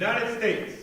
United States.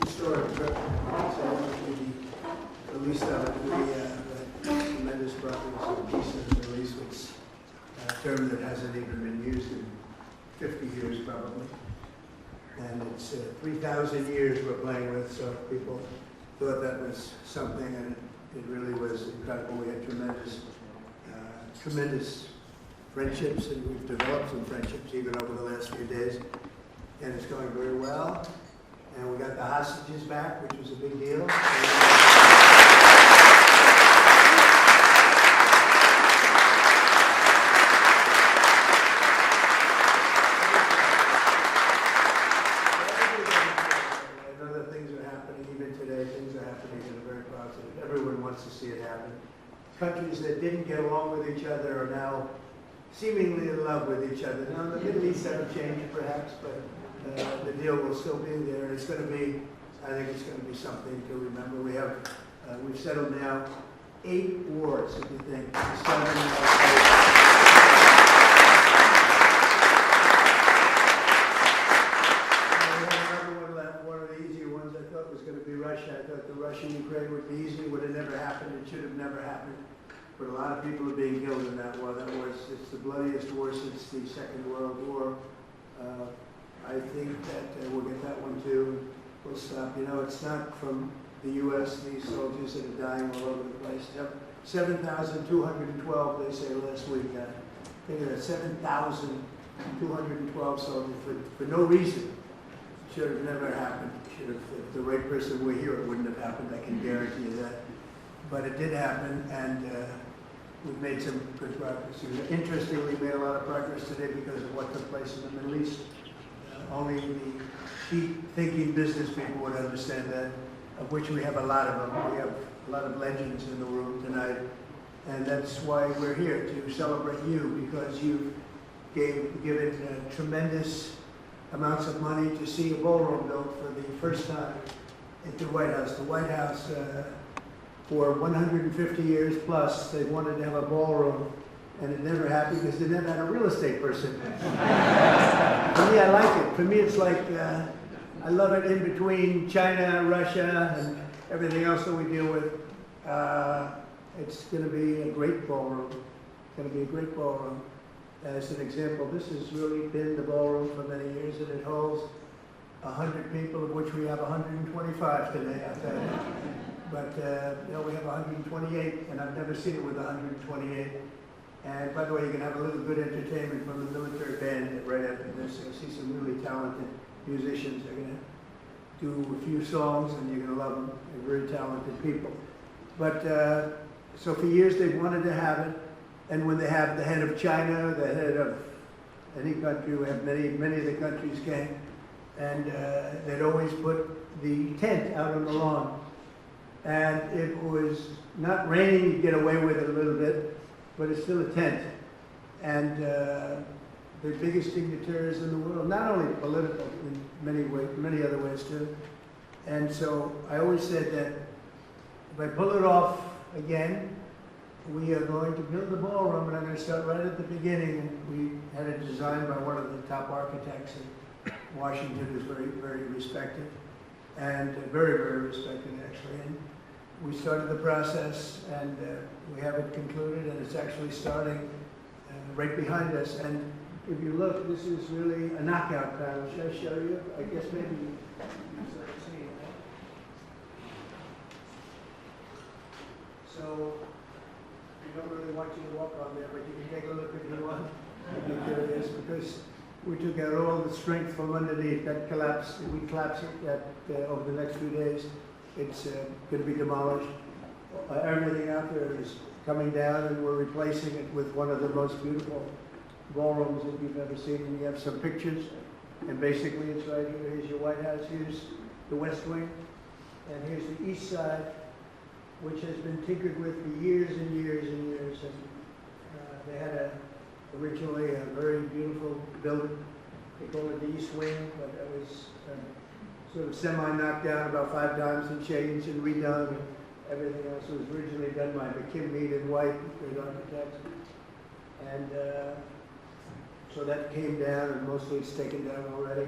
Historic trip, so the least of it, the tremendous progress of peace in the Middle East, which a term that hasn't even been used in 50 years probably. And it's 3,000 years we're playing with, so people thought that was something, and it really was incredible. We had tremendous friendships, and we've developed some friendships even over the last few days, and it's going very well. And we got the hostages back, which was a big deal. And other things are happening, even today, things are happening that are very positive. Everyone wants to see it happen. Countries that didn't get along with each other are now seemingly in love with each other. Now, the Middle East haven't changed, perhaps, but the deal will still be there, and it's going to be, I think it's going to be something to remember. We've settled now 8 wars, if you think. One of the easier ones I thought was going to be Russia. I thought the Russia-Ukraine would be easy, would have never happened, it should have never happened. But a lot of people are being killed in that war. It's the bloodiest war since the Second World War. I think that we'll get that one too. We'll stop. You know, it's not from the U.S., these soldiers that are dying all over the place. 7,212, they say last week. Think of that, 7,212 soldiers for no reason. Should have never happened. If the right person were here, it wouldn't have happened. I can guarantee you that. But it did happen, and we've made some good progress. Interestingly, we made a lot of progress today because of what took place in the Middle East. Only the deep-thinking business people would understand that, of which we have a lot of them. We have a lot of legends in the room tonight, and that's why we're here, to celebrate you, because you've given tremendous amounts of money to see a ballroom built for the first time at the White House. The White House, for 150 years plus, they wanted to have a ballroom, and it never happened because they never had a real estate person. For me, I like it. For me, it's like, I love it in between China, Russia, and everything else that we deal with. It's going to be a great ballroom. It's going to be a great ballroom. As an example, this has really been the ballroom for many years, and it holds 100 people, of which we have 125 today, I tell you. But, you know, we have 128, and I've never seen it with 128. And by the way, you can have a little good entertainment from the military band right after this. You'll see some really talented musicians. They're going to do a few songs, and you're going to love them. They're very talented people. But so for years they've wanted to have it, and when they have the head of China, the head of any country, we have many of the countries came, and they'd always put the tent out on the lawn. And it was not raining, you get away with it a little bit, but it's still a tent. And the biggest dignitaries in the world, not only political, in many ways, many other ways too. And so I always said that if I pull it off again, we are going to build the ballroom, and I'm going to start right at the beginning. And we had it designed by one of the top architects in Washington, who's very, very respected, and very, very respected actually. And we started the process, and we have it concluded, and it's actually starting right behind us. And if you look, this is really a knockout panel. Should I show you? I guess maybe you start seeing that. So, we don't really want you to walk on there, but you can take a look if you want. If you're curious, because we took out all the strength from underneath. That collapsed. We collapsed it over the next few days. It's going to be demolished. Everything out there is coming down, and we're replacing it with one of the most beautiful ballrooms that you've ever seen. And you have some pictures, and basically it's right here. Here's your White House. Here's the West Wing, and here's the East Side, which has been tinkered with for years and years and years. And they had originally a very beautiful building. They called it the East Wing, but it was sort of semi-knocked down about 5 times and changed and redone. And everything else was originally done by McKim, Mead and White, great architects. And so that came down, and mostly it's taken down already.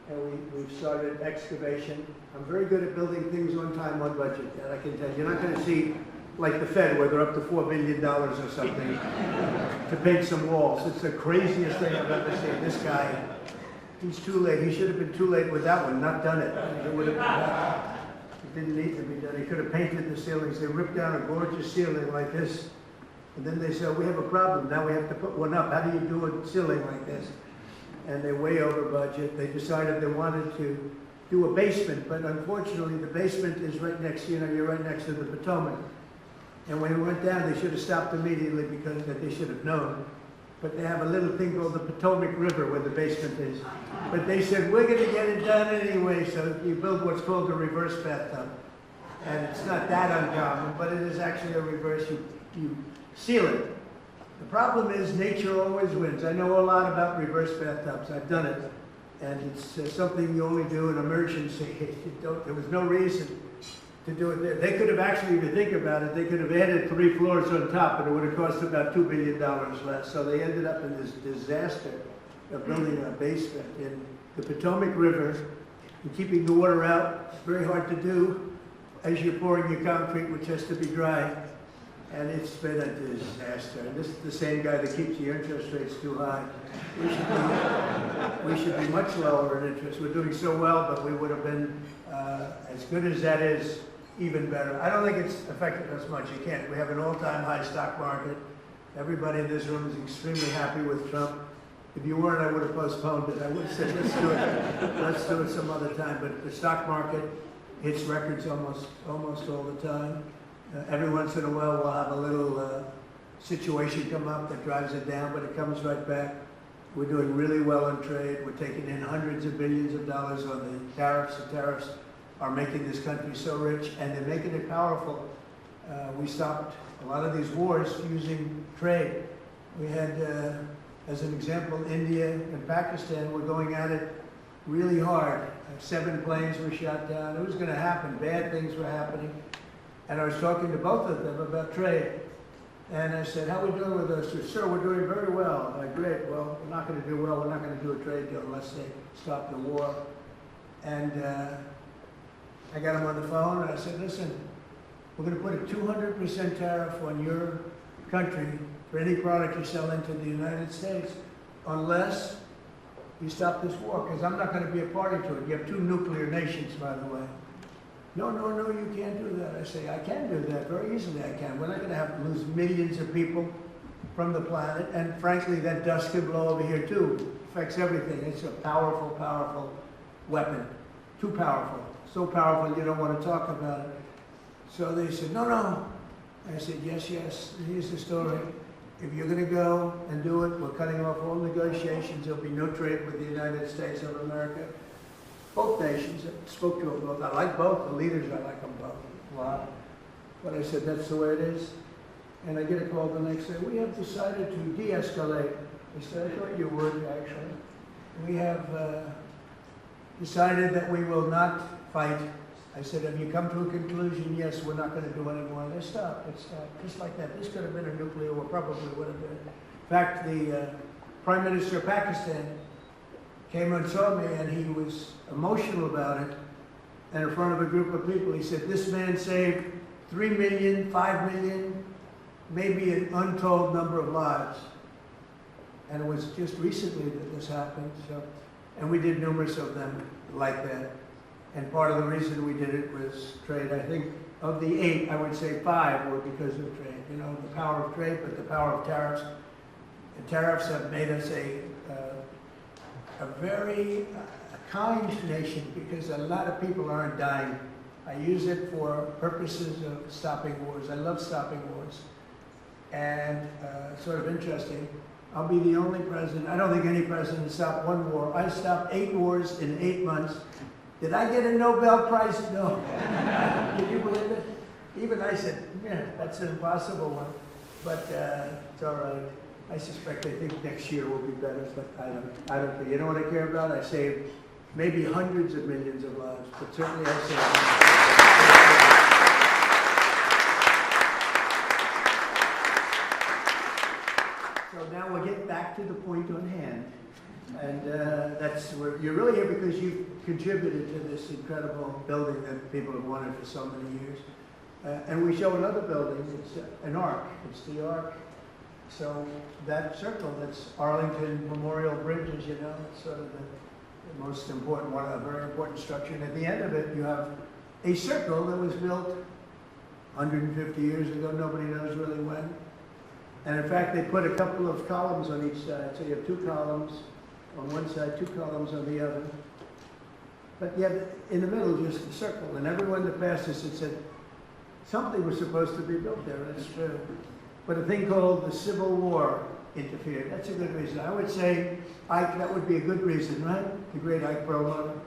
And we've started excavation. I'm very good at building things on time, on budget, that I can tell you. You're not going to see, like the Fed, where they're up to $4 billion or something to paint some walls. It's the craziest thing I've ever seen. This guy, he's too late. He should have been too late with that one, not done it. It would have been done. It didn't need to be done. He could have painted the ceilings. They ripped down a gorgeous ceiling like this. And then they said, we have a problem. Now we have to put one up. How do you do a ceiling like this? And they're way over budget. They decided they wanted to do a basement, but unfortunately the basement is right next, you're right next to the Potomac. And when we went down, they should have stopped immediately because they should have known. But they have a little thing called the Potomac River where the basement is. But they said, we're going to get it done anyway, so you build what's called a reverse bathtub. And it's not that uncommon, but it is actually a reverse. You seal it. The problem is nature always wins. I know a lot about reverse bathtubs. I've done it. And it's something you only do in emergency. There was no reason to do it there. They could have actually, if you think about it, they could have added 3 floors on top, and it would have cost about $2 billion less. So they ended up in this disaster of building a basement in the Potomac River and keeping the water out. It's very hard to do as you're pouring your concrete, which has to be dry. And it's been a disaster. And this is the same guy that keeps the interest rates too high. We should be much lower in interest. We're doing so well, but we would have been, as good as that is, even better. I don't think it's affected us much. You can't. We have an all-time high stock market. Everybody in this room is extremely happy with Trump. If you weren't, I would have postponed it. I would have said, let's do it some other time. But the stock market hits records almost all the time. Every once in a while, we'll have a little situation come up that drives it down, but it comes right back. We're doing really well on trade. We're taking in hundreds of billions of dollars on the tariffs. The tariffs are making this country so rich, and they're making it powerful. We stopped a lot of these wars using trade. We had, as an example, India and Pakistan were going at it really hard. 7 planes were shot down. It was going to happen. Bad things were happening. And I was talking to both of them about trade. And I said, how are we doing with this? They said, sir, we're doing very well. I'm like, great. Well, we're not going to do well. We're not going to do a trade deal unless they stop the war. And I got him on the phone, and I said, listen, we're going to put a 200% tariff on your country for any product you sell into the United States unless you stop this war, because I'm not going to be a party to it. You have 2 nuclear nations, by the way. No, you can't do that. I say, I can do that. Very easily I can. We're not going to have to lose millions of people from the planet. And frankly, that dust can blow over here too. It affects everything. It's a powerful, powerful weapon. Too powerful. So powerful you don't want to talk about it. So they said, no. I said, yes. Here's the story. If you're going to go and do it, we're cutting off all negotiations. There'll be no trade with the United States of America. Both nations, I spoke to them both. I like both. The leaders, I like them both a lot. But I said, that's the way it is. And I get a call the next day. We have decided to de-escalate. I said, I thought you would, actually. We have decided that we will not fight. I said, have you come to a conclusion? Yes, we're not going to do any more. They stopped. Just like that. This could have been a nuclear war, probably would have been. In fact, the Prime Minister of Pakistan came and saw me, and he was emotional about it. And in front of a group of people, he said, this man saved 3 million, 5 million, maybe an untold number of lives. And it was just recently that this happened, so, and we did numerous of them like that. And part of the reason we did it was trade. I think of the 8, I would say 5 were because of trade. You know, the power of trade, but the power of tariffs. And tariffs have made us a very kind nation because a lot of people aren't dying. I use it for purposes of stopping wars. I love stopping wars. And sort of interesting, I'll be the only president. I don't think any president stopped one war. I stopped 8 wars in 8 months. Did I get a Nobel Prize? No. Can you believe it? Even I said, yeah, that's an impossible one. But it's all right. I suspect, I think next year will be better, but I don't think. You know what I care about? I saved maybe hundreds of millions of lives, but certainly I saved. So now we'll get back to the point on hand. And that's where you're really here because you've contributed to this incredible building that people have wanted for so many years. And we show another building, it's an arc, it's the arc. So that circle, that's Arlington Memorial Bridge, as you know, it's sort of the most important one, a very important structure. And at the end of it, you have a circle that was built 150 years ago, nobody knows really when. And in fact, they put a couple of columns on each side. So you have 2 columns on one side, 2 columns on the other. But you have in the middle just a circle. And everyone that passed this had said, something was supposed to be built there, that's true. But a thing called the Civil War interfered. That's a good reason. I would say, Ike, that would be a good reason, right? The great Ike Perlmutter.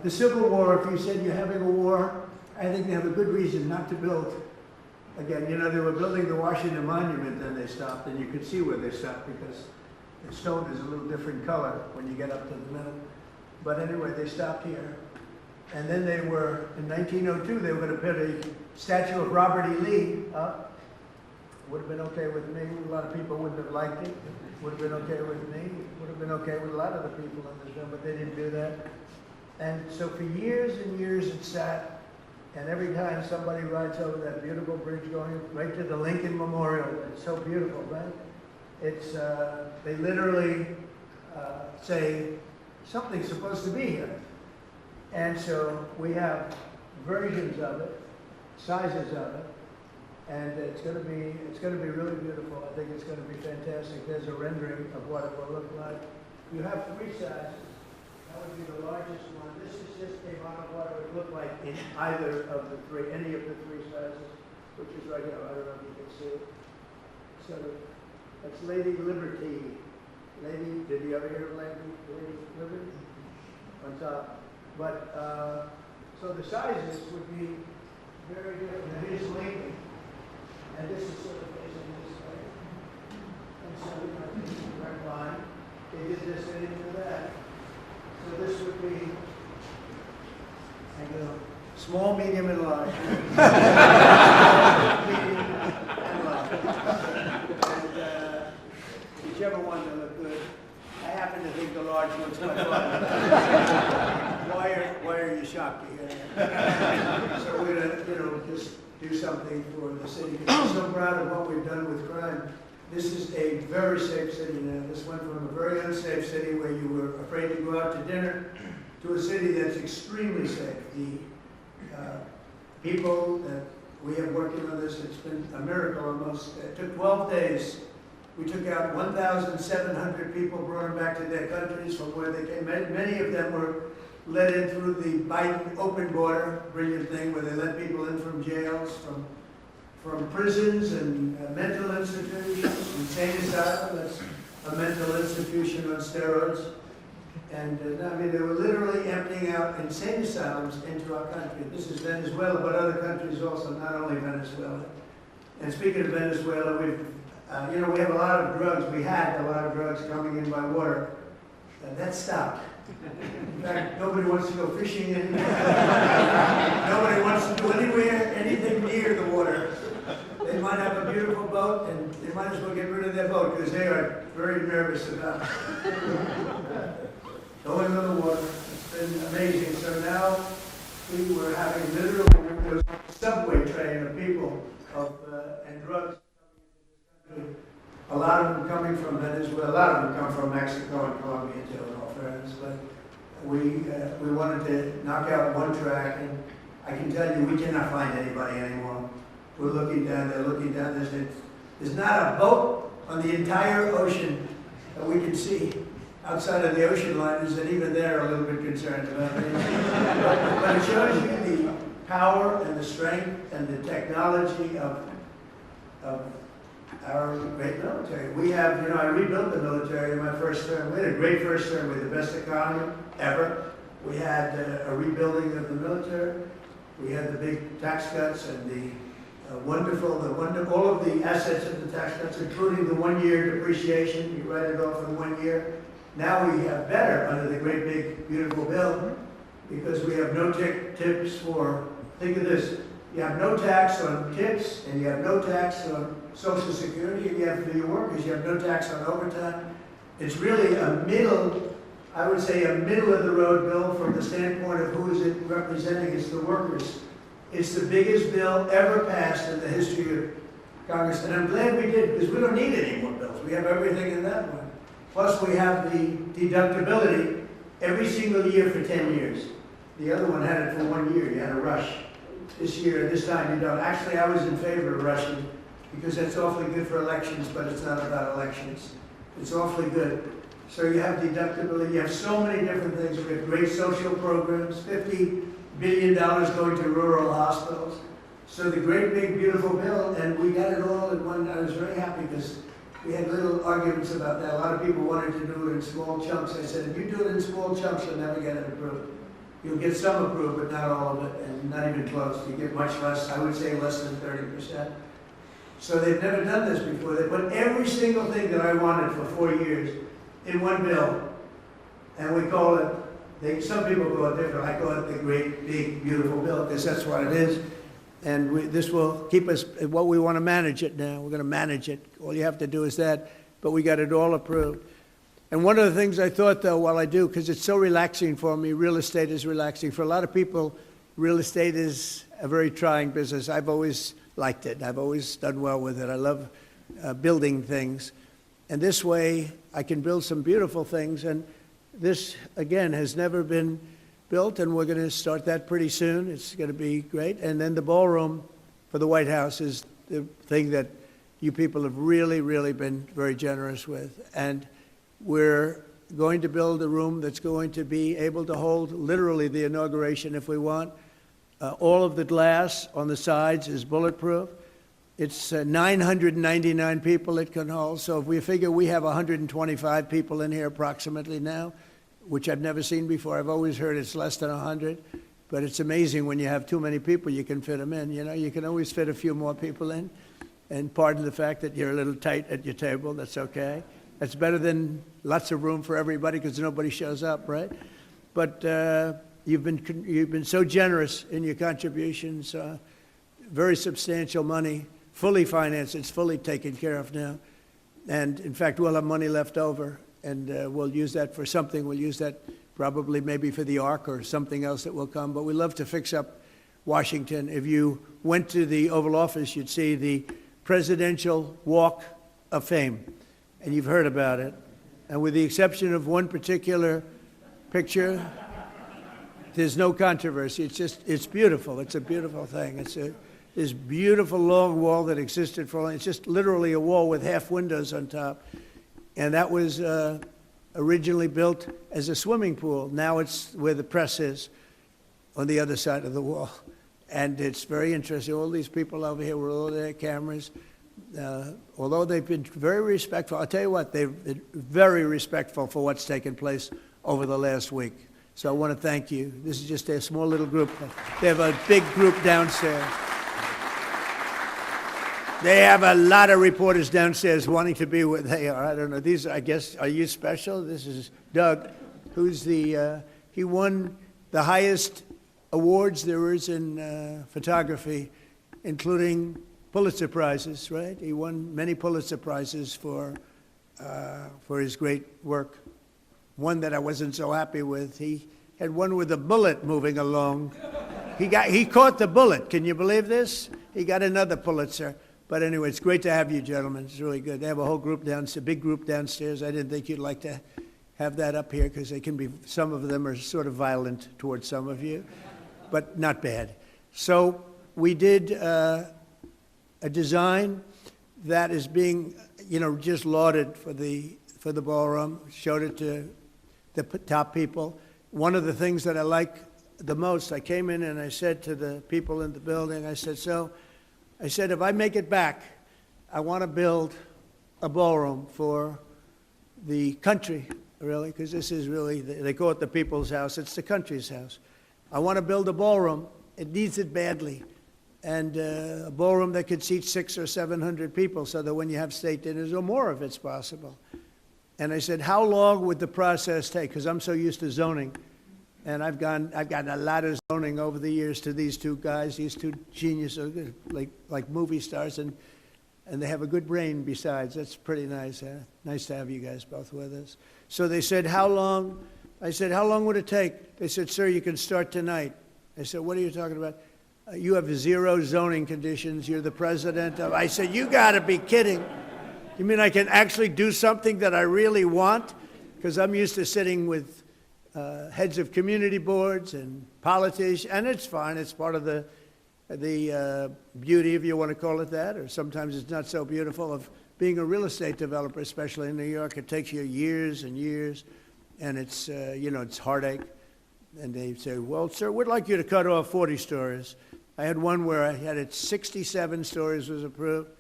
The Civil War, if you said you're having a war, I think they have a good reason not to build. Again, you know, they were building the Washington Monument, then they stopped, and you could see where they stopped because the stone is a little different color when you get up to the middle. But anyway, they stopped here. And then they were, in 1902, they were going to put a statue of Robert E. Lee up. Would have been okay with me. A lot of people wouldn't have liked it. Would have been okay with me. Would have been okay with a lot of the people in this room, but they didn't do that. And so for years and years it sat, and every time somebody rides over that beautiful bridge going right to the Lincoln Memorial, it's so beautiful, right? It's, they literally say, something's supposed to be here. And so we have versions of it, sizes of it, and it's going to be really beautiful. I think it's going to be fantastic. There's a rendering of what it will look like. You have 3 sizes. That would be the largest one. This is just a model of what it would look like in either of the 3, any of the 3 sizes, which is right here. I don't know if you can see it. So that's Lady Liberty. Lady, did you ever hear of Lady Liberty? On top. But, so the sizes would be very different. Now here's Lincoln. And this is sort of facing this way. And so we have this direct line. They did this, they didn't do that. So this would be, I go, small, medium, and large. Medium and large. And whichever one will look good. I happen to think the large one's quite fun. Why are you shocked to hear that? So we're going to, you know, just do something for the city. I'm so proud of what we've done with crime. This is a very safe city now. This went from a very unsafe city where you were afraid to go out to dinner to a city that's extremely safe. The people that we have working on this, it's been a miracle almost. It took 12 days. We took out 1,700 people, brought them back to their countries from where they came. Many of them were let in through the Biden open border, brilliant thing, where they let people in from jails, from prisons and mental institutions. Insane asylum, that's a mental institution on steroids. And I mean, they were literally emptying out insane asylums into our country. This is Venezuela, but other countries also, not only Venezuela. And speaking of Venezuela, we've you know, we have a lot of drugs. We had a lot of drugs coming in by water. That stopped. In fact, nobody wants to go fishing anymore. Nobody wants to do anything near the water. They might have a beautiful boat, and they might as well get rid of their boat because they are very nervous about going on the water. It's been amazing. So now we were having literally a subway train of people and drugs. A lot of them coming from Venezuela, a lot of them come from Mexico and Colombia too, in all fairness, but we wanted to knock out one track, and I can tell you, we cannot find anybody anymore. We're looking down there, there's not a boat on the entire ocean that we can see outside of the ocean liners, and even they're a little bit concerned about it. But it shows you the power and the strength and the technology of our great military. We have, I rebuilt the military in my first term. We had a great first term with the best economy ever. We had a rebuilding of the military. We had the big tax cuts and the all of the assets of the tax cuts, including the 1-year depreciation. You write it off for 1 year. Now we have better under the great big beautiful bill, because we have no tips for, think of this, you have no tax on tips, and you have no tax on Social Security, and you have for your workers, you have no tax on overtime. It's really I would say a middle of the road bill from the standpoint of who is it representing. It's the workers. It's the biggest bill ever passed in the history of Congress, and I'm glad we did, because we don't need any more bills. We have everything in that one. Plus we have the deductibility every single year for 10 years. The other one had it for 1 year. You had a rush. This year, this time you don't. Actually, I was in favor of rushing, because that's awfully good for elections, but it's not about elections. It's awfully good. So you have deductibility. You have so many different things. We have great social programs, $50 billion going to rural hospitals. So the great, big, beautiful bill, and we got it all in one. I was very happy, because we had little arguments about that. A lot of people wanted to do it in small chunks. I said, if you do it in small chunks, you'll never get it approved. You'll get some approved, but not all of it, and not even close. You get much less, I would say less than 30%. So they've never done this before. They put every single thing that I wanted for 4 years in one bill. And we call it, some people call it different. I call it the great, big, beautiful bill, because that's what it is. And this will keep us, what we want to manage it now. We're going to manage it. All you have to do is that, but we got it all approved. And one of the things I thought, though, while I do, because it's so relaxing for me, real estate is relaxing. For a lot of people, real estate is a very trying business. I've always liked it. I've always done well with it. I love building things. And this way, I can build some beautiful things. And this, again, has never been built, and we're going to start that pretty soon. It's going to be great. And then the ballroom for the White House is the thing that you people have really, really been very generous with. And we're going to build a room that's going to be able to hold literally the inauguration if we want. All of the glass on the sides is bulletproof. It's 999 people it can hold. So if we figure we have 125 people in here approximately now, which I've never seen before. I've always heard it's less than 100. But it's amazing when you have too many people, you can fit them in. You can always fit a few more people in. And pardon the fact that you're a little tight at your table. That's okay. That's better than lots of room for everybody, because nobody shows up, right? But you've been so generous in your contributions, very substantial money, fully financed. It's fully taken care of now. And in fact, we'll have money left over, and we'll use that for something. We'll use that probably maybe for the Ark or something else that will come. But we love to fix up Washington. If you went to the Oval Office, you'd see the Presidential Walk of Fame. And you've heard about it. And with the exception of one particular picture, there's no controversy. It's beautiful. It's a beautiful thing. It's this beautiful long wall that existed for, it's just literally a wall with half windows on top. And that was originally built as a swimming pool. Now it's where the press is, on the other side of the wall. And it's very interesting. All these people over here with all their cameras, although they've been very respectful, I'll tell you what, they've been very respectful for what's taken place over the last week. So I want to thank you. This is just a small little group. They have a big group downstairs. They have a lot of reporters downstairs wanting to be where they are. I don't know. These, I guess, are you special? This is Doug, who's he won the highest awards there is in photography, including Pulitzer Prizes, right? He won many Pulitzer Prizes for his great work. One that I wasn't so happy with, he had one with a bullet moving along. He caught the bullet. Can you believe this? He got another Pulitzer. But anyway, it's great to have you, gentlemen. It's really good. They have a whole group downstairs, a big group downstairs. I didn't think you'd like to have that up here because they can be, some of them are sort of violent towards some of you, but not bad. So we did a design that is being, just lauded for the ballroom, showed it to the top people. One of the things that I like the most, I came in and I said to the people in the building, I said, if I make it back, I want to build a ballroom for the country, really, because this is really, they call it the people's house, it's the country's house. I want to build a ballroom. It needs it badly. And a ballroom that could seat 600 or 700 people so that when you have state dinners or more if it's possible. And I said, how long would the process take? Because I'm so used to zoning. And I've gotten a lot of zoning over the years to these two guys, these two geniuses, like movie stars, and they have a good brain besides. That's pretty nice. Nice to have you guys both with us. So they said, how long? I said, how long would it take? They said, sir, you can start tonight. I said, what are you talking about? You have 0 zoning conditions. You're the president of... I said, you got to be kidding. You mean I can actually do something that I really want? Because I'm used to sitting with heads of community boards and politicians, and it's fine. It's part of the beauty, if you want to call it that, or sometimes it's not so beautiful, of being a real estate developer, especially in New York. It takes you years and years, and it's, it's heartache. And they say, well, sir, we'd like you to cut off 40 stories. I had one where I had it 67 stories was approved,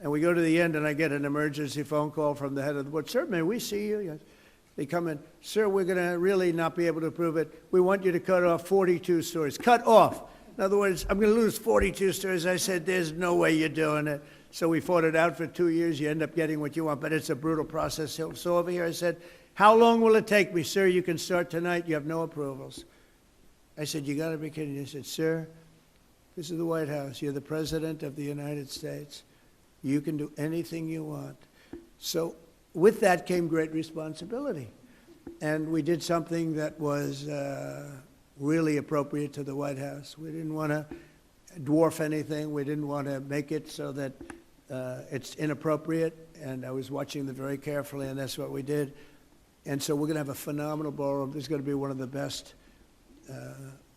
and we go to the end, and I get an emergency phone call from the head of the board. Sir, may we see you? Yes. They come in, sir, we're going to really not be able to approve it. We want you to cut off 42 stories. Cut off. In other words, I'm going to lose 42 stories. I said, there's no way you're doing it. So we fought it out for 2 years. You end up getting what you want, but it's a brutal process. So over here I said, how long will it take me? Sir, you can start tonight. You have no approvals. I said, you got to be kidding. He said, sir, this is the White House. You're the president of the United States. You can do anything you want. So with that came great responsibility. And we did something that was really appropriate to the White House. We didn't want to dwarf anything. We didn't want to make it so that it's inappropriate. And I was watching them very carefully, and that's what we did. And so we're going to have a phenomenal ballroom. This is going to be one of the best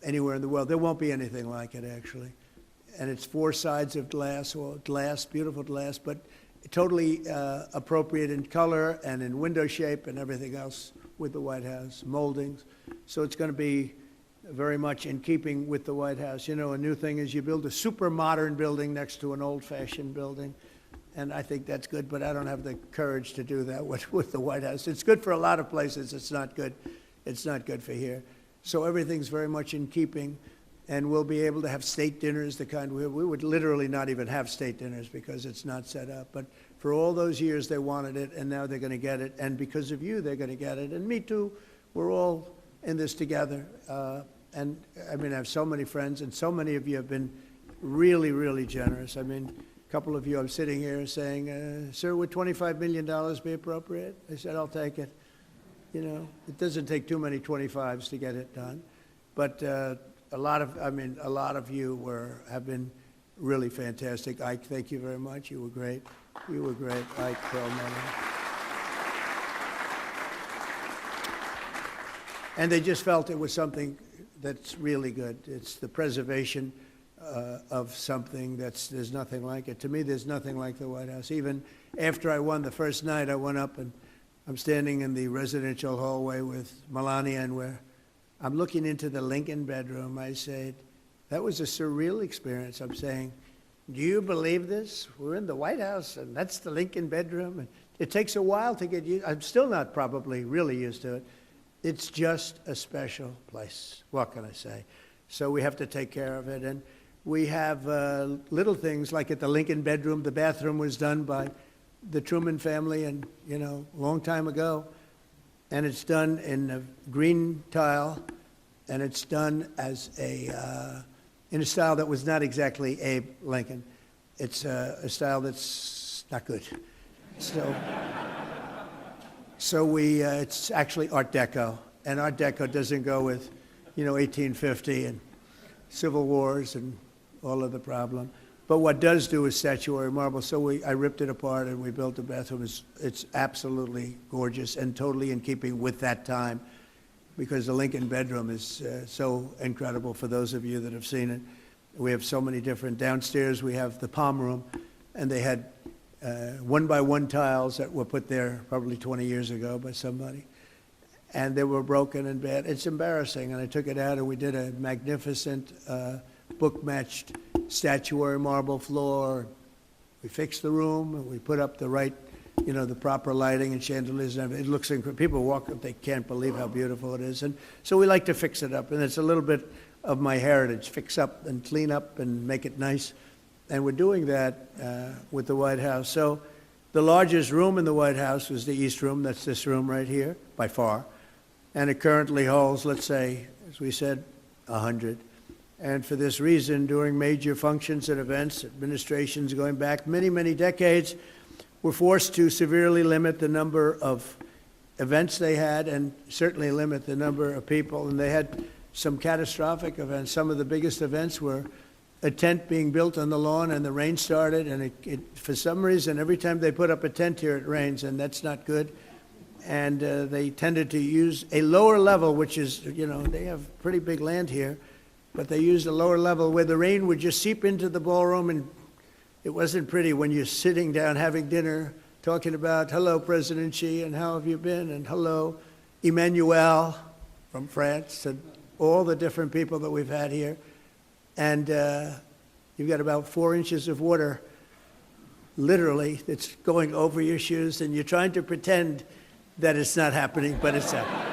anywhere in the world. There won't be anything like it, actually. And it's 4 sides of glass, beautiful glass, but totally appropriate in color and in window shape and everything else with the White House, moldings. So it's going to be very much in keeping with the White House. A new thing is you build a super modern building next to an old-fashioned building. And I think that's good, but I don't have the courage to do that with the White House. It's good for a lot of places. It's not good. It's not good for here. So everything's very much in keeping, and we'll be able to have state dinners, the kind we would literally not even have state dinners because it's not set up. But for all those years, they wanted it, and now they're going to get it. And because of you, they're going to get it. And me too. We're all in this together. And I mean, I have so many friends, and so many of you have been really, really generous. I mean, a couple of you, I'm sitting here saying, sir, would $25 million be appropriate? I said, I'll take it. It doesn't take too many 25s to get it done. But a lot of you have been really fantastic. Ike, thank you very much. You were great. You were great, Ike Perlman. And they just felt it was something that's really good. It's the preservation of something there's nothing like it. To me, there's nothing like the White House. Even after I won the first night, I went up and I'm standing in the residential hallway with Melania, and I'm looking into the Lincoln bedroom. I said, that was a surreal experience. I'm saying, do you believe this? We're in the White House, and that's the Lincoln bedroom. And it takes a while to get used. I'm still not probably really used to it. It's just a special place. What can I say? So we have to take care of it. And we have little things like at the Lincoln bedroom, the bathroom was done by the Truman family, and a long time ago, and it's done in a green tile, and it's done as in a style that was not exactly Abe Lincoln. It's a style that's not good. So it's actually Art Deco, and Art Deco doesn't go with 1850 and Civil Wars and all of the problem. But what does do is statuary marble. So I ripped it apart and we built the bathroom. It's absolutely gorgeous and totally in keeping with that time, because the Lincoln bedroom is so incredible for those of you that have seen it. We have so many different, downstairs we have the palm room, and they had 1-by-1 tiles that were put there probably 20 years ago by somebody. And they were broken and bad. It's embarrassing. And I took it out and we did a magnificent book-matched statuary marble floor. We fixed the room and we put up the right, the proper lighting and chandeliers and everything. It looks incredible. People walk up, they can't believe how beautiful it is. And so we like to fix it up. And it's a little bit of my heritage, fix up and clean up and make it nice. And we're doing that with the White House. So the largest room in the White House was the East Room. That's this room right here, by far. And it currently holds, let's say, as we said, 100. And for this reason, during major functions and events, administrations going back many, many decades were forced to severely limit the number of events they had and certainly limit the number of people. And they had some catastrophic events. Some of the biggest events were a tent being built on the lawn and the rain started, and for some reason, every time they put up a tent here, it rains, and that's not good. And they tended to use a lower level, which is, they have pretty big land here, but they used a lower level where the rain would just seep into the ballroom, and it wasn't pretty when you're sitting down having dinner, talking about, hello, President Xi, and how have you been, and hello, Emmanuel from France, and all the different people that we've had here. And you've got about 4 inches of water, literally, that's going over your shoes, and you're trying to pretend that it's not happening, but it's happening.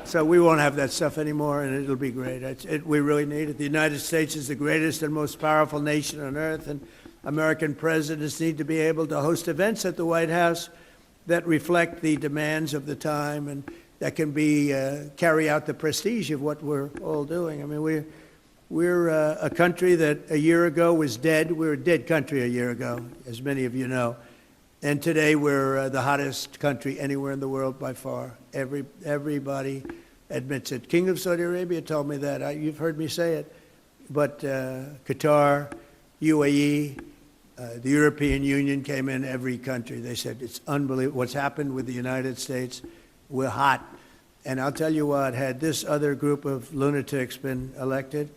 So we won't have that stuff anymore, and it'll be great. We really need it. The United States is the greatest and most powerful nation on earth, and American presidents need to be able to host events at the White House that reflect the demands of the time and that can carry out the prestige of what we're all doing. I mean, we're a country that a year ago was dead. We were a dead country a year ago, as many of you know. And today we're the hottest country anywhere in the world by far. Everybody admits it. King of Saudi Arabia told me that. You've heard me say it. But Qatar, UAE, the European Union came in, every country. They said, it's unbelievable what's happened with the United States. We're hot. And I'll tell you what, had this other group of lunatics been elected,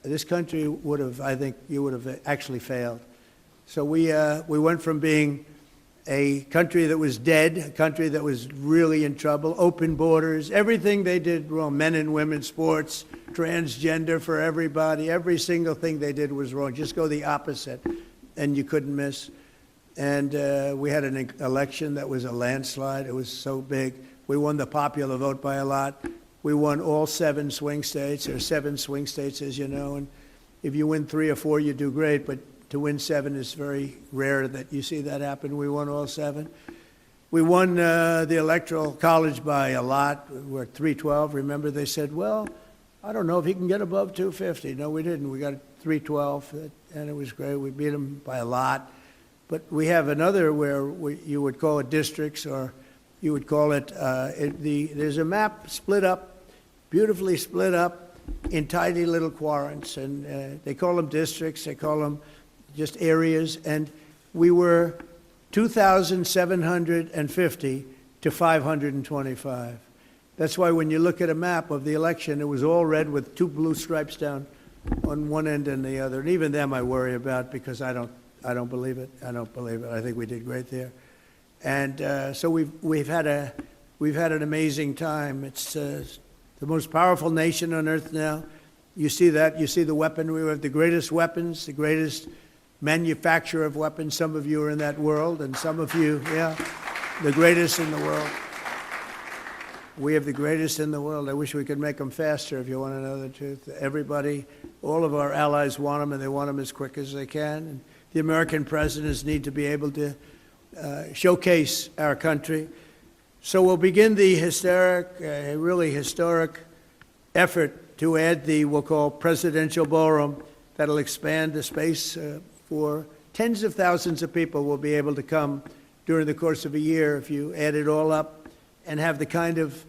this country would have, I think, you would have actually failed. So we went from being a country that was dead, a country that was really in trouble, open borders, everything they did wrong, men and women, sports, transgender for everybody, every single thing they did was wrong. Just go the opposite, and you couldn't miss. And we had an election that was a landslide. It was so big. We won the popular vote by a lot. We won all 7 swing states. There are 7 swing states, as you know, and if you win 3 or 4, you do great, but to win 7 is very rare that you see that happen. We won all 7. We won the Electoral College by a lot. We're at 312. Remember, they said, well, I don't know if he can get above 250. No, we didn't. We got 312, and it was great. We beat them by a lot. But we have another where you would call it districts, or you would call it, there's a map split up, beautifully split up in tiny little quadrants, and they call them districts, they call them just areas, and we were 2,750 to 525. That's why when you look at a map of the election, it was all red with 2 blue stripes down on one end and the other. And even them I worry about, because I don't believe it. I don't believe it. I think we did great there. And so we've had an amazing time. It's the most powerful nation on earth now. You see that. You see the weaponry. We have the greatest weapons, the greatest manufacturer of weapons. Some of you are in that world, and some of you, the greatest in the world. We have the greatest in the world. I wish we could make them faster, if you want to know the truth. Everybody, all of our allies want them, and they want them as quick as they can. And the American presidents need to be able to showcase our country. So we'll begin the really historic effort to add we'll call presidential ballroom, that'll expand the space for tens of thousands of people will be able to come during the course of a year if you add it all up and have the kind of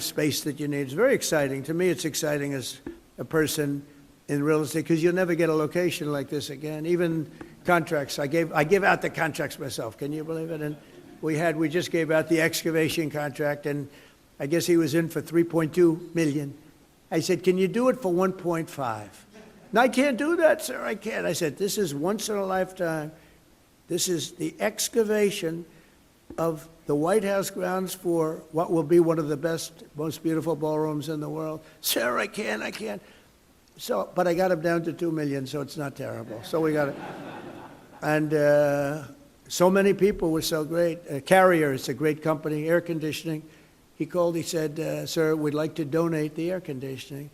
space that you need. It's very exciting. To me, it's exciting as a person in real estate, because you'll never get a location like this again. Even contracts, I give out the contracts myself. Can you believe it? And we just gave out the excavation contract, and I guess he was in for 3.2 million. I said, can you do it for 1.5? No, I can't do that, sir. I can't. I said, this is once in a lifetime. This is the excavation of the White House grounds for what will be one of the best, most beautiful ballrooms in the world. Sir, I can't. So, but I got him down to 2 million, so it's not terrible. So we got it. And so many people were so great. Carrier, it's a great company, air conditioning. He called, he said, sir, we'd like to donate the air conditioning.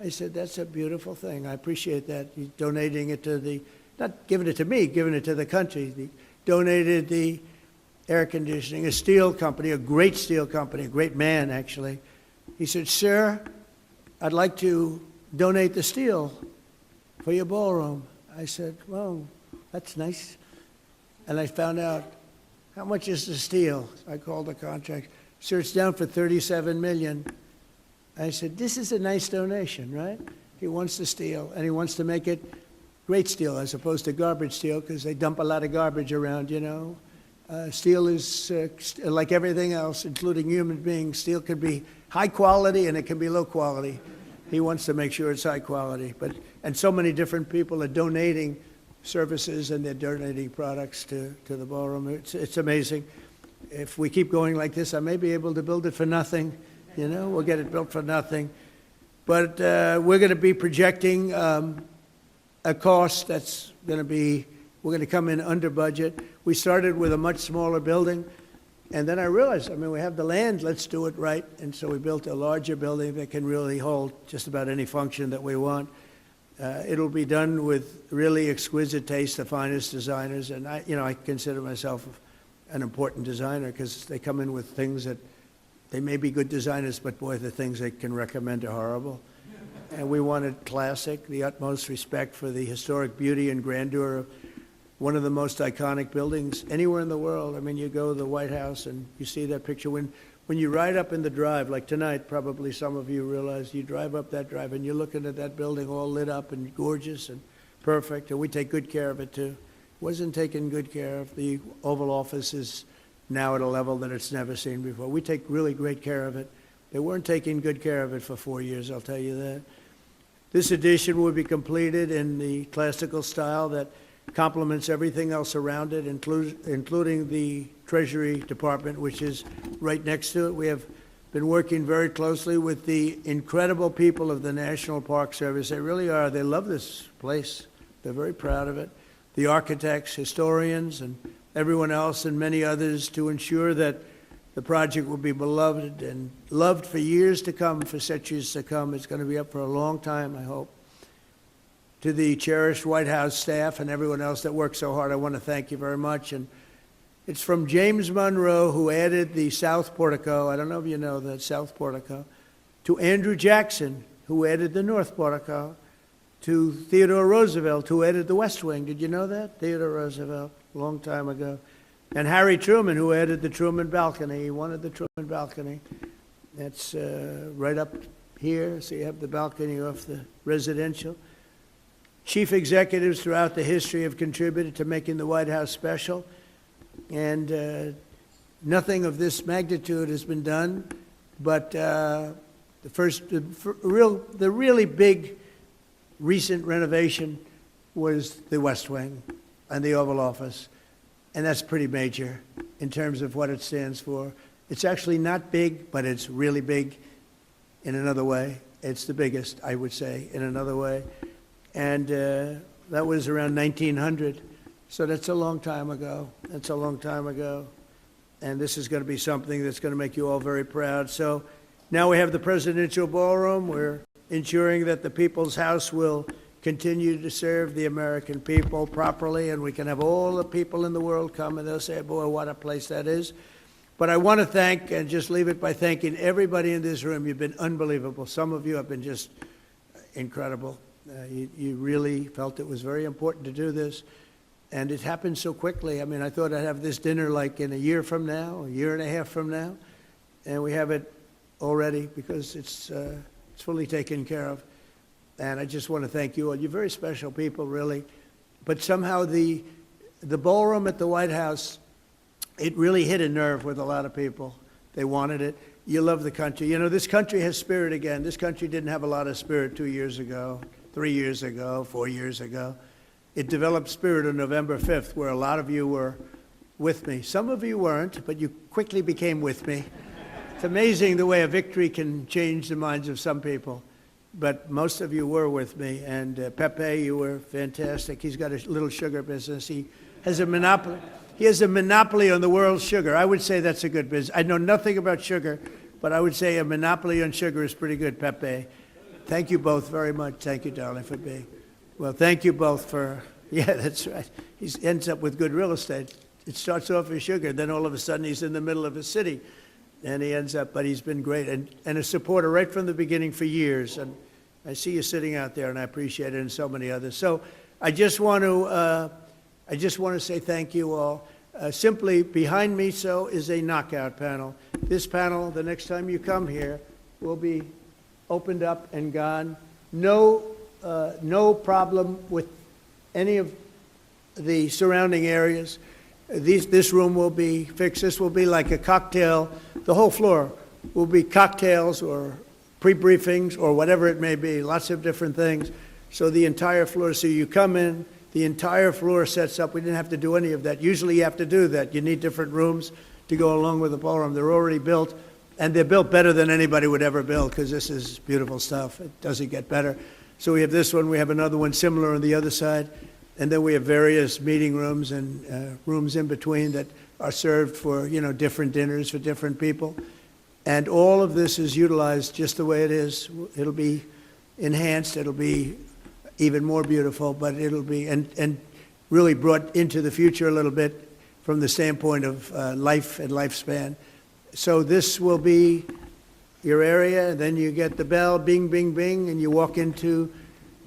I said, that's a beautiful thing. I appreciate that. He's donating it to the, not giving it to me, giving it to the country. He donated the air conditioning, a steel company, a great steel company, a great man, actually. He said, sir, I'd like to donate the steel for your ballroom. I said, well, that's nice. And I found out, how much is the steel? I called the contract. Sir, it's down for 37 million. I said, this is a nice donation, right? He wants the steel, and he wants to make it great steel as opposed to garbage steel, because they dump a lot of garbage around, you know. Steel is like everything else, including human beings. Steel can be high quality and it can be low quality. He wants to make sure it's high quality. And so many different people are donating services, and they're donating products to the ballroom. It's amazing. If we keep going like this, I may be able to build it for nothing. You know, we'll get it built for nothing. But we're going to be projecting a cost that's going to be, we're going to come in under budget. We started with a much smaller building, and then I realized, I mean, we have the land, let's do it right. And so we built a larger building that can really hold just about any function that we want. It'll be done with really exquisite taste, the finest designers, and I consider myself an important designer, because they come in with things that they may be good designers, but boy, the things they can recommend are horrible. And we wanted classic, the utmost respect for the historic beauty and grandeur of one of the most iconic buildings anywhere in the world. I mean, you go to the White House and you see that picture. When you ride up in the drive, like tonight, probably some of you realize you drive up that drive and you're looking at that building all lit up and gorgeous and perfect, and we take good care of it too. Wasn't taken good care of. The Oval Office is now at a level that it's never seen before. We take really great care of it. They weren't taking good care of it for 4 years, I'll tell you that. This addition will be completed in the classical style that complements everything else around it, including the Treasury Department, which is right next to it. We have been working very closely with the incredible people of the National Park Service. They really are. They love this place. They're very proud of it. The architects, historians, and everyone else, and many others, to ensure that the project will be beloved and loved for years to come, for centuries to come. It's going to be up for a long time, I hope. To the cherished White House staff and everyone else that worked so hard, I want to thank you very much. And it's from James Monroe, who added the South Portico. I don't know if you know that, South Portico. To Andrew Jackson, who added the North Portico. To Theodore Roosevelt, who added the West Wing. Did you know that? Theodore Roosevelt, a long time ago. And Harry Truman, who added the Truman balcony. He wanted the Truman balcony. That's right up here, so you have the balcony off the residential. Chief executives throughout the history have contributed to making the White House special, and nothing of this magnitude has been done, but the really big recent renovation was the West Wing and the Oval Office, and that's pretty major in terms of what it stands for. It's actually not big, but it's really big in another way. It's the biggest, I would say, in another way. And that was around 1900. So that's a long time ago. That's a long time ago. And this is going to be something that's going to make you all very proud. So now we have the presidential ballroom. We're ensuring that the People's House will continue to serve the American people properly, and we can have all the people in the world come, and they'll say, boy, what a place that is. But I want to thank, and just leave it by thanking everybody in this room. You've been unbelievable. Some of you have been just incredible. You really felt it was very important to do this, and it happened so quickly. I mean, I thought I'd have this dinner like in a year from now, a year and a half from now, and we have it already because it's fully taken care of. And I just want to thank you all. You're very special people, really. But somehow the ballroom at the White House, it really hit a nerve with a lot of people. They wanted it. You love the country. You know, this country has spirit again. This country didn't have a lot of spirit 2 years ago, 3 years ago, 4 years ago. It developed spirit on November 5th, where a lot of you were with me. Some of you weren't, but you quickly became with me. It's amazing the way a victory can change the minds of some people. But most of you were with me. And Pepe, you were fantastic. He's got a little sugar business. He has a monopoly. He has a monopoly on the world's sugar. I would say that's a good business. I know nothing about sugar, but I would say a monopoly on sugar is pretty good, Pepe. Thank you both very much. Thank you, darling, for being. Well, thank you both for, yeah, that's right. He ends up with good real estate. It starts off as sugar, then all of a sudden he's in the middle of a city, and he ends up, but he's been great, and a supporter right from the beginning for years. And I see you sitting out there, and I appreciate it, and so many others. So I just want to say thank you all. Simply behind me, so is a knockout panel. This panel, the next time you come here, will be opened up and gone. No problem with any of the surrounding areas. This room will be fixed. This will be like a cocktail. The whole floor will be cocktails or pre-briefings or whatever it may be, lots of different things. So the entire floor, so you come in, the entire floor sets up. We didn't have to do any of that. Usually you have to do that. You need different rooms to go along with the ballroom. They're already built, and they're built better than anybody would ever build, because this is beautiful stuff. It doesn't get better. So we have this one. We have another one similar on the other side. And then we have various meeting rooms and rooms in between that are served for, you know, different dinners for different people. And all of this is utilized just the way it is. It'll be enhanced. It'll be even more beautiful, but it'll be, and really brought into the future a little bit from the standpoint of life and lifespan. So this will be your area. Then you get the bell, bing, bing, bing, and you walk into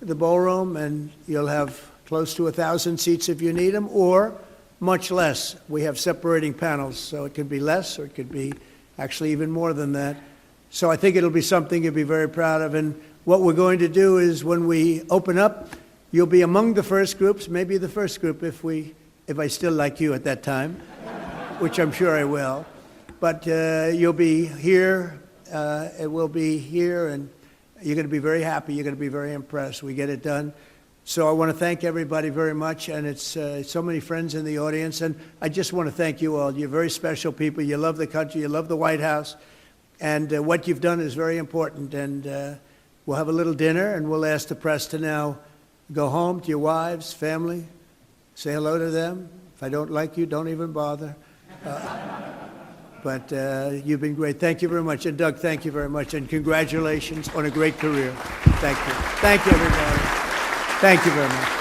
the ballroom, and you'll have close to 1,000 seats if you need them, or much less. We have separating panels, so it could be less, or it could be actually even more than that. So I think it'll be something you'll be very proud of. And what we're going to do is, when we open up, you'll be among the first groups, maybe the first group if I still like you at that time, which I'm sure I will. But you'll be here, it will be here, and you're going to be very happy. You're going to be very impressed. We get it done. So I want to thank everybody very much, and it's so many friends in the audience, and I just want to thank you all. You're very special people. You love the country. You love the White House, and what you've done is very important. And we'll have a little dinner, and we'll ask the press to now go home to your wives, family, say hello to them. If I don't like you, don't even bother. But you've been great. Thank you very much. And Doug, thank you very much, and congratulations on a great career. Thank you. Thank you, everybody. Thank you very much.